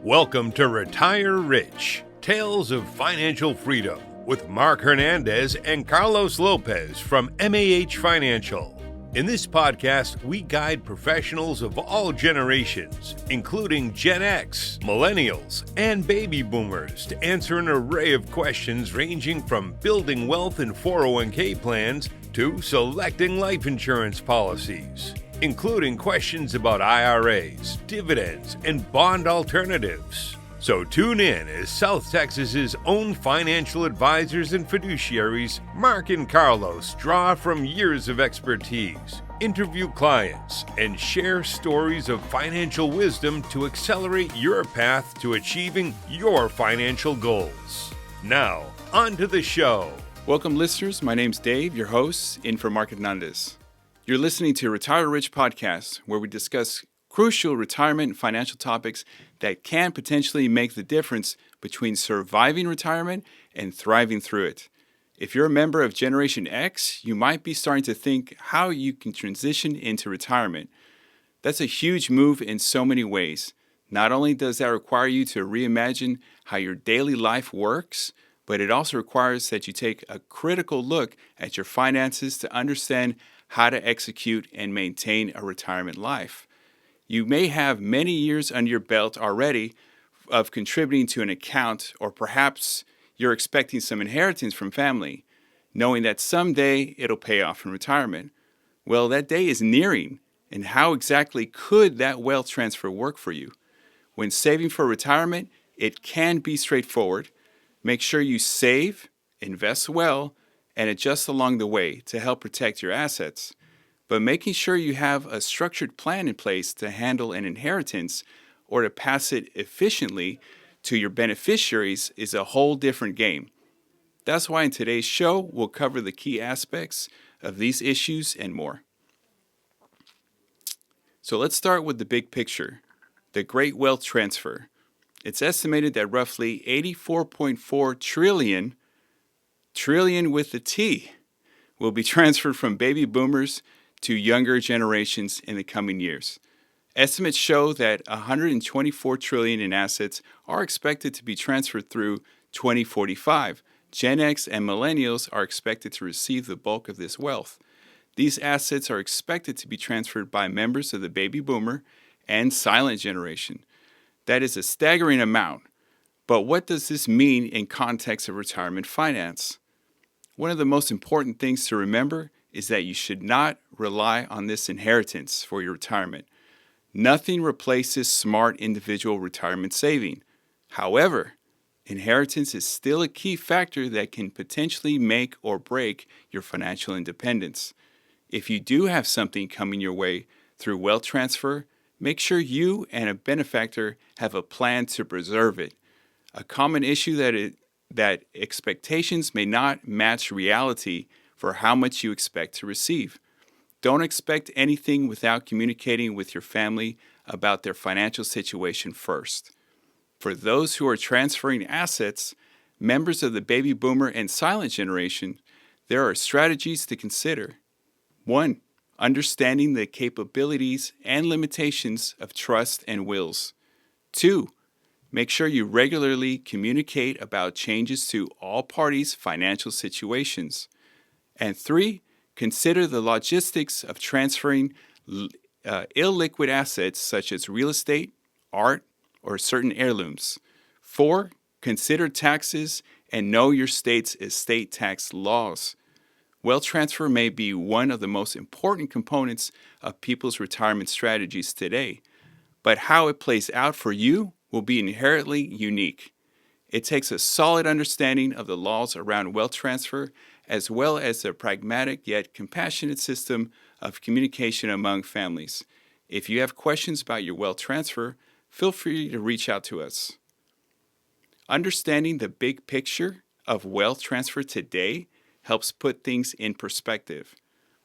Welcome to Retire Rich, Tales of Financial Freedom with Marc Hernandez and Carlos Lopez from M.A.H. Financial. In this podcast, we guide professionals of all generations, including Gen X, Millennials, and Baby Boomers, to answer an array of questions ranging from building wealth in 401k plans to selecting life insurance policies, including questions about IRAs, dividends, and bond alternatives. So tune in as South Texas's own financial advisors and fiduciaries, Marc and Carlos, draw from years of expertise, interview clients, and share stories of financial wisdom to accelerate your path to achieving your financial goals. Now, on to the show. Welcome, listeners. My name's Dave, your host, in for Marc Hernandez. You're listening to Retire Rich Podcast, where we discuss crucial retirement and financial topics that can potentially make the difference between surviving retirement and thriving through it. If you're a member of Generation X, you might be starting to think how you can transition into retirement. That's a huge move in so many ways. Not only does that require you to reimagine how your daily life works, but it also requires that you take a critical look at your finances to understand how to execute and maintain a retirement life. You may have many years under your belt already of contributing to an account, or perhaps you're expecting some inheritance from family, knowing that someday it'll pay off in retirement. Well, that day is nearing, and how exactly could that wealth transfer work for you? When saving for retirement, it can be straightforward. Make sure you save, invest well, and adjust along the way to help protect your assets. But making sure you have a structured plan in place to handle an inheritance or to pass it efficiently to your beneficiaries is a whole different game. That's why in today's show, we'll cover the key aspects of these issues and more. So let's start with the big picture, the great wealth transfer. It's estimated that roughly 84.4 trillion with the T, will be transferred from baby boomers to younger generations in the coming years. Estimates show that 124 trillion in assets are expected to be transferred through 2045. Gen X and Millennials are expected to receive the bulk of this wealth. These assets are expected to be transferred by members of the baby boomer and silent generation. That is a staggering amount. But what does this mean in context of retirement finance? One of the most important things to remember is that you should not rely on this inheritance for your retirement. Nothing replaces smart individual retirement saving. However, inheritance is still a key factor that can potentially make or break your financial independence. If you do have something coming your way through wealth transfer, make sure you and a benefactor have a plan to preserve it. A common issue that expectations may not match reality for how much you expect to receive. Don't expect anything without communicating with your family about their financial situation first. For those who are transferring assets, members of the baby boomer and silent generation, there are strategies to consider. 1. Understanding the capabilities and limitations of trust and wills. 2. Make sure you regularly communicate about changes to all parties' financial situations. And 3, consider the logistics of transferring illiquid assets such as real estate, art, or certain heirlooms. 4, consider taxes and know your state's estate tax laws. Wealth transfer may be one of the most important components of people's retirement strategies today, but how it plays out for you will be inherently unique. It takes a solid understanding of the laws around wealth transfer, as well as a pragmatic yet compassionate system of communication among families. If you have questions about your wealth transfer, feel free to reach out to us. Understanding the big picture of wealth transfer today helps put things in perspective,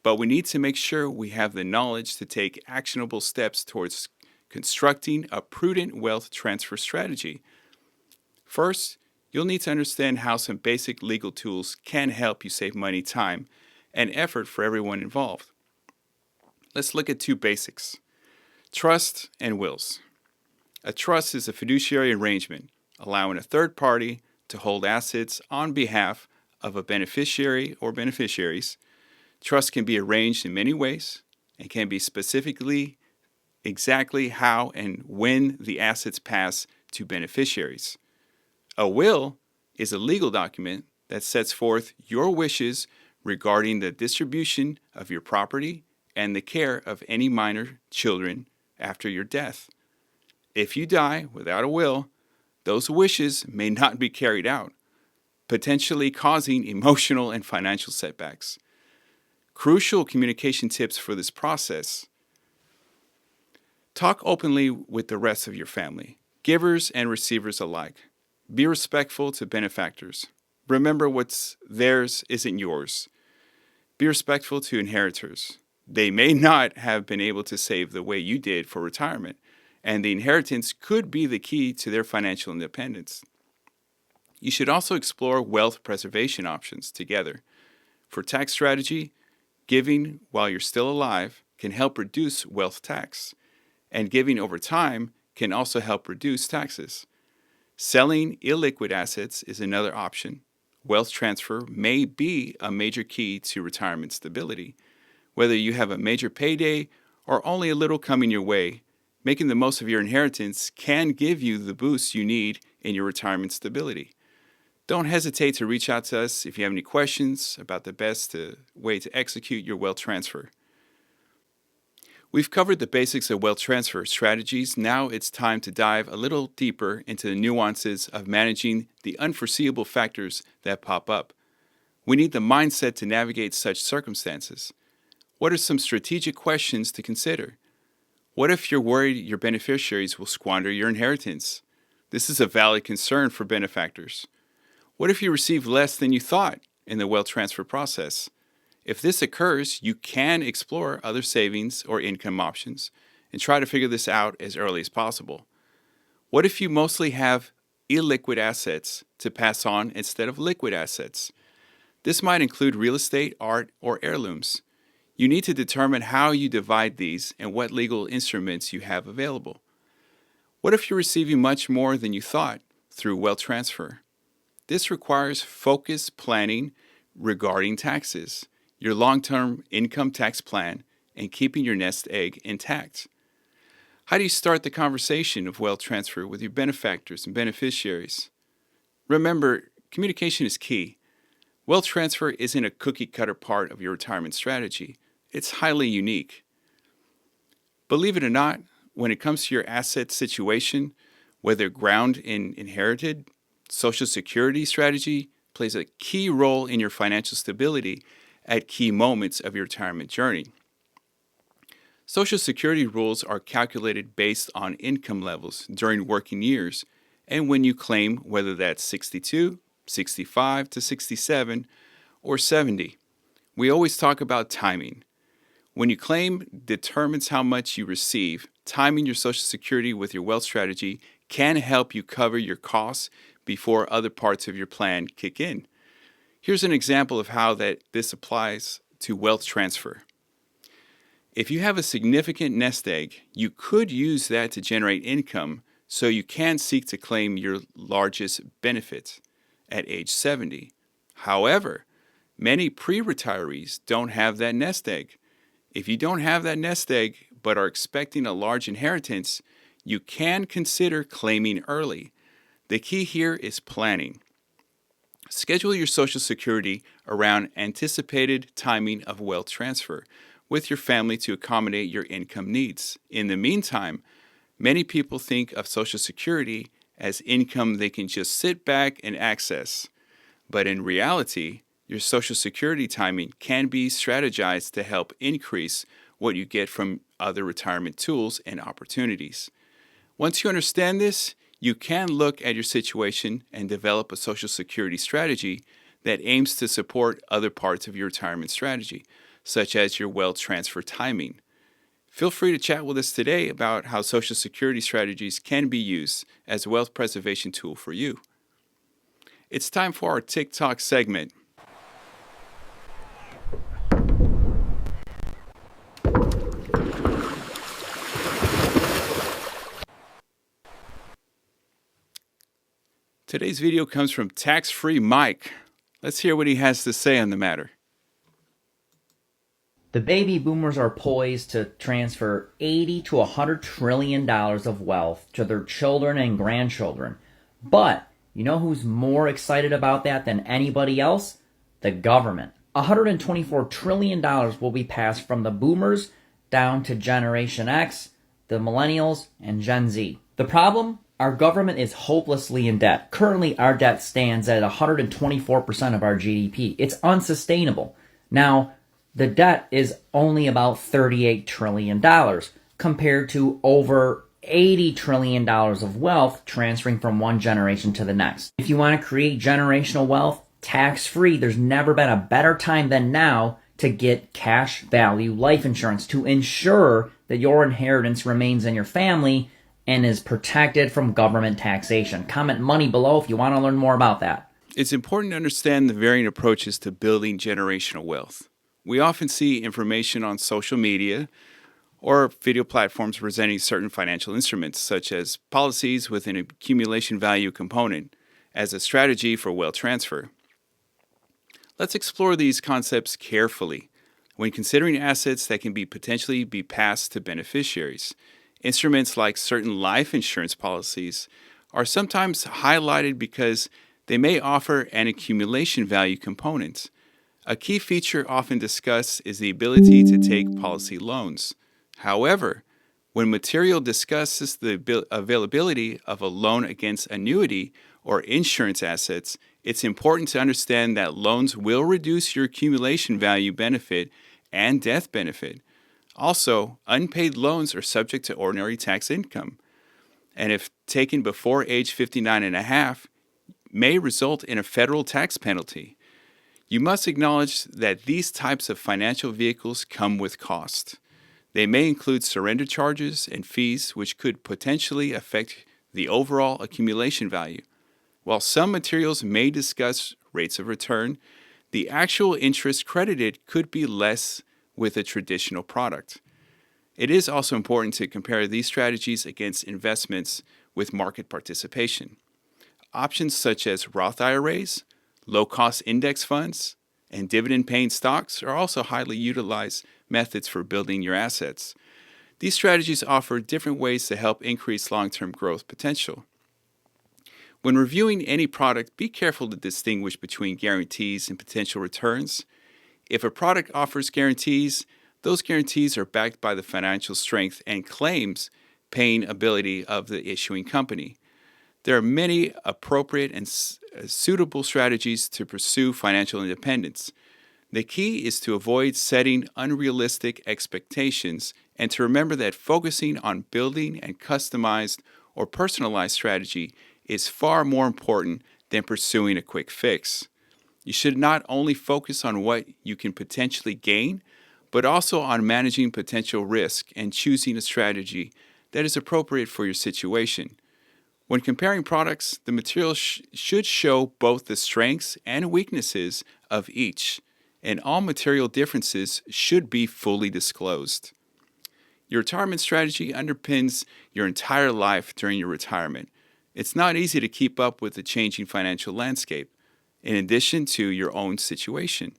but we need to make sure we have the knowledge to take actionable steps towards constructing a prudent wealth transfer strategy. First, you'll need to understand how some basic legal tools can help you save money, time, and effort for everyone involved. Let's look at 2 basics: trust and wills. A trust is a fiduciary arrangement, allowing a third party to hold assets on behalf of a beneficiary or beneficiaries. Trust can be arranged in many ways and can be specifically exactly how and when the assets pass to beneficiaries. A will is a legal document that sets forth your wishes regarding the distribution of your property and the care of any minor children after your death. If you die without a will, those wishes may not be carried out, potentially causing emotional and financial setbacks. Crucial communication tips for this process: talk openly with the rest of your family, givers and receivers alike. Be respectful to benefactors. Remember, what's theirs isn't yours. Be respectful to inheritors. They may not have been able to save the way you did for retirement, and the inheritance could be the key to their financial independence. You should also explore wealth preservation options together. For tax strategy, giving while you're still alive can help reduce wealth tax, and giving over time can also help reduce taxes. Selling illiquid assets is another option. Wealth transfer may be a major key to retirement stability. Whether you have a major payday or only a little coming your way, making the most of your inheritance can give you the boost you need in your retirement stability. Don't hesitate to reach out to us if you have any questions about the best way to execute your wealth transfer. We've covered the basics of wealth transfer strategies. Now it's time to dive a little deeper into the nuances of managing the unforeseeable factors that pop up. We need the mindset to navigate such circumstances. What are some strategic questions to consider? What if you're worried your beneficiaries will squander your inheritance? This is a valid concern for benefactors. What if you receive less than you thought in the wealth transfer process? If this occurs, you can explore other savings or income options and try to figure this out as early as possible. What if you mostly have illiquid assets to pass on instead of liquid assets? This might include real estate, art, or heirlooms. You need to determine how you divide these and what legal instruments you have available. What if you're receiving much more than you thought through wealth transfer? This requires focused planning regarding taxes, your long-term income tax plan, and keeping your nest egg intact. How do you start the conversation of wealth transfer with your benefactors and beneficiaries? Remember, communication is key. Wealth transfer isn't a cookie-cutter part of your retirement strategy. It's highly unique. Believe it or not, when it comes to your asset situation, whether ground in inherited, Social Security strategy plays a key role in your financial stability at key moments of your retirement journey. Social Security rules are calculated based on income levels during working years and when you claim, whether that's 62, 65 to 67, or 70. We always talk about timing. When you claim determines how much you receive, timing your Social Security with your wealth strategy can help you cover your costs before other parts of your plan kick in. Here's an example of how this applies to wealth transfer. If you have a significant nest egg, you could use that to generate income so you can seek to claim your largest benefit at age 70. However, many pre-retirees don't have that nest egg. If you don't have that nest egg but are expecting a large inheritance, you can consider claiming early. The key here is planning. Schedule your Social Security around anticipated timing of wealth transfer with your family to accommodate your income needs. In the meantime, many people think of Social Security as income they can just sit back and access. But in reality, your Social Security timing can be strategized to help increase what you get from other retirement tools and opportunities. Once you understand this, you can look at your situation and develop a Social Security strategy that aims to support other parts of your retirement strategy, such as your wealth transfer timing. Feel free to chat with us today about how Social Security strategies can be used as a wealth preservation tool for you. It's time for our TikTok segment. Today's video comes from Tax-Free Mike. Let's hear what he has to say on the matter. The baby boomers are poised to transfer $80 to $100 trillion of wealth to their children and grandchildren. But you know who's more excited about that than anybody else? The government. $124 trillion will be passed from the boomers down to Generation X, the millennials, and Gen Z. The problem? Our government is hopelessly in debt. Currently, our debt stands at 124% of our GDP. It's unsustainable. Now, the debt is only about $38 trillion compared to over $80 trillion of wealth transferring from one generation to the next. If you want to create generational wealth tax-free, there's never been a better time than now to get cash value life insurance to ensure that your inheritance remains in your family and is protected from government taxation. Comment money below if you want to learn more about that. It's important to understand the varying approaches to building generational wealth. We often see information on social media or video platforms presenting certain financial instruments, such as policies with an accumulation value component, as a strategy for wealth transfer. Let's explore these concepts carefully when considering assets that can potentially be passed to beneficiaries. Instruments like certain life insurance policies are sometimes highlighted because they may offer an accumulation value component. A key feature often discussed is the ability to take policy loans. However, when material discusses the availability of a loan against annuity or insurance assets, it's important to understand that loans will reduce your accumulation value benefit and death benefit. Also, unpaid loans are subject to ordinary tax income, and if taken before age 59 and a half, may result in a federal tax penalty. You must acknowledge that these types of financial vehicles come with cost. They may include surrender charges and fees, which could potentially affect the overall accumulation value. While some materials may discuss rates of return, the actual interest credited could be less with a traditional product. It is also important to compare these strategies against investments with market participation. Options such as Roth IRAs, low-cost index funds, and dividend-paying stocks are also highly utilized methods for building your assets. These strategies offer different ways to help increase long-term growth potential. When reviewing any product, be careful to distinguish between guarantees and potential returns. If a product offers guarantees, those guarantees are backed by the financial strength and claims paying ability of the issuing company. There are many appropriate and suitable strategies to pursue financial independence. The key is to avoid setting unrealistic expectations and to remember that focusing on building a customized or personalized strategy is far more important than pursuing a quick fix. You should not only focus on what you can potentially gain, but also on managing potential risk and choosing a strategy that is appropriate for your situation. When comparing products, the material should show both the strengths and weaknesses of each, and all material differences should be fully disclosed. Your retirement strategy underpins your entire life during your retirement. It's not easy to keep up with the changing financial landscape, in addition to your own situation.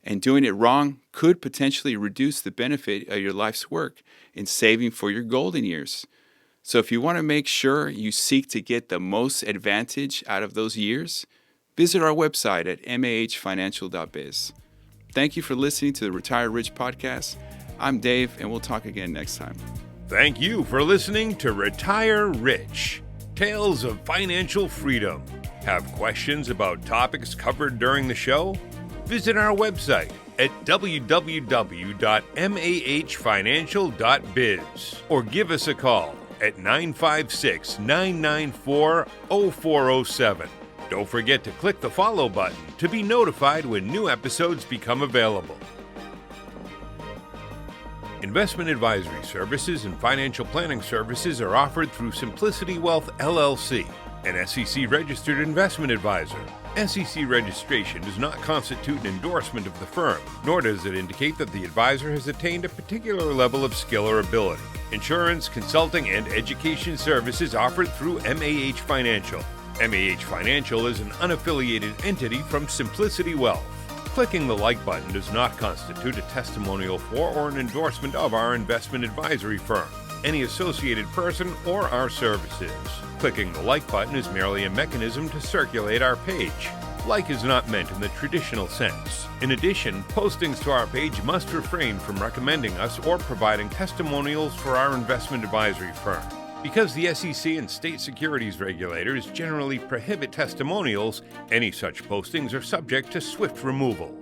And doing it wrong could potentially reduce the benefit of your life's work in saving for your golden years. So if you want to make sure you seek to get the most advantage out of those years, visit our website at mahfinancial.biz. Thank you for listening to the Retire Rich podcast. I'm Dave, and we'll talk again next time. Thank you for listening to Retire Rich, Tales of Financial Freedom. Have questions about topics covered during the show? Visit our website at www.mahfinancial.biz or give us a call at 956-994-0407. Don't forget to click the follow button to be notified when new episodes become available. Investment advisory services and financial planning services are offered through Simplicity Wealth, LLC, an SEC-registered investment advisor. SEC registration does not constitute an endorsement of the firm, nor does it indicate that the advisor has attained a particular level of skill or ability. Insurance, consulting, and education services offered through M.A.H. Financial. M.A.H. Financial is an unaffiliated entity from Simplicity Wealth. Clicking the like button does not constitute a testimonial for or an endorsement of our investment advisory firm, any associated person, or our services. Clicking the like button is merely a mechanism to circulate our page. Like is not meant in the traditional sense. In addition, postings to our page must refrain from recommending us or providing testimonials for our investment advisory firm. Because the SEC and state securities regulators generally prohibit testimonials, any such postings are subject to swift removal.